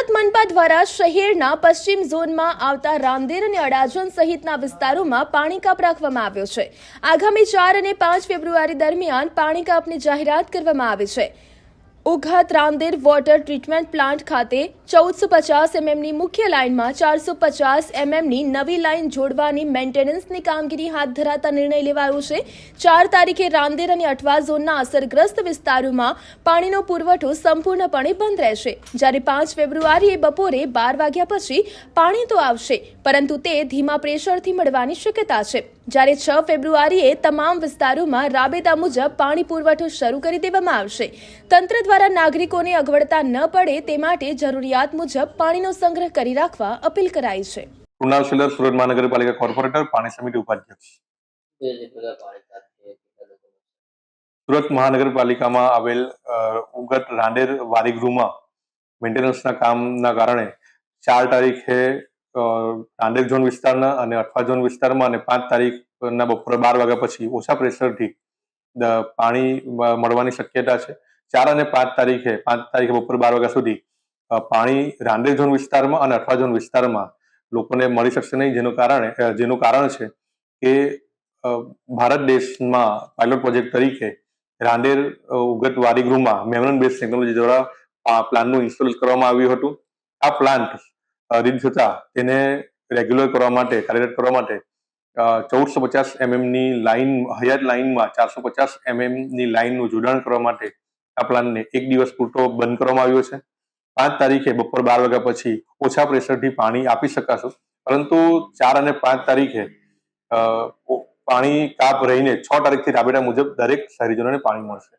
સુરત મનપા દ્વારા શહેરના પશ્ચિમ ઝોનમાં આવતા રાંદેર અને અડાજણ સહિતના વિસ્તારોમાં પાણી કાપ રાખવામાં આવ્યો છે। આગામી 4 અને 5 ફેબ્રુઆરી દરમિયાન પાણી કાપની જાહેરાત કરવામાં આવી છે। ઉઘાત રાંદેર વોટર ટ્રીટમેન્ટ પ્લાન્ટ ખાતે 1450 mmની મુખ્ય લાઇનમાં 450 mmની નવી લાઇન જોડવાની મેન્ટેનન્સની કામગીરી હાથ ધરાતા નિર્ણય લેવાયો છે। 4 તારીખે રાંદેર અને અઠવા ઝોનના અસરગ્રસ્ત વિસ્તારોમાં પાણીનો પુરવઠો સંપૂર્ણપણે બંધ રહેશે, જ્યારે 5 ફેબ્રુઆરીએ બપોરે 12 વાગ્યા પછી પાણી તો આવશે, પરંતુ તે ધીમા પ્રેશરથી મળવાની શક્યતા છે, જ્યારે 6 ફેબ્રુઆરીએ તમામ વિસ્તારોમાં રાબેતા મુજબ પાણી પુરવઠો શરૂ કરી દેવામાં આવશે। તંત્ર દ્વારા નાગરિકોને અગવડતા ન પડે તે માટે જરૂરિયાત મુજબ પાણીનો સંગ્રહ કરી રાખવા અપીલ કરાઈ છે। કૃણાલ શેલર, સુરત મહાનગરપાલિકા કોર્પોરેટર, પાણી સમિતિ ઉપાધ્યક્ષ। સુરત મહાનગરપાલિકામાં આવેલ ઉગત રાંદેર વારીગૃહમાં મેન્ટેનન્સના કામના કારણે 4 તારીખે રાંદેર ઝોન વિસ્તારના અને અઠવા ઝોન વિસ્તારમાં અને 5 તારીખના બપોરે 12 વાગ્યા પછી ઓછા પ્રેશરથી પાણી મળવાની શક્યતા છે। 4 અને 5 તારીખે બપોરે 12 વાગ્યા સુધી પાણી રાંદેર ઝોન વિસ્તારમાં અને અઠવા ઝોન વિસ્તારમાં લોકોને મળી શકશે નહીં, જેનું કારણ છે કે ભારત દેશમાં પાયલોટ પ્રોજેક્ટ તરીકે રાંદેર ઉગત વારીગૃહમાં મેમ્બ્રેન બેઝ ટેકનોલોજી દ્વારા પ્લાન્ટનું ઇન્સ્ટોલ કરવામાં આવ્યું હતું। આ પ્લાન્ટ રીત થતા તેને રેગ્યુલર કરવા માટે, કાર્યરત કરવા માટે 1450 mmની લાઇન, હયાત લાઇનમાં 450 mmની લાઇનનું જોડાણ કરવા માટે આ પ્લાન્ટને 1 દિવસ પૂરતો બંધ કરવામાં આવ્યો છે। 5 તારીખે બપોર 12 વાગ્યા પછી ઓછા પ્રેશરથી પાણી આપી શકાશે, પરંતુ 4 અને 5 તારીખે પાણી કાપ રહીને 6 તારીખથી રાબેતા મુજબ દરેક શહેરીજનોને પાણી મળશે।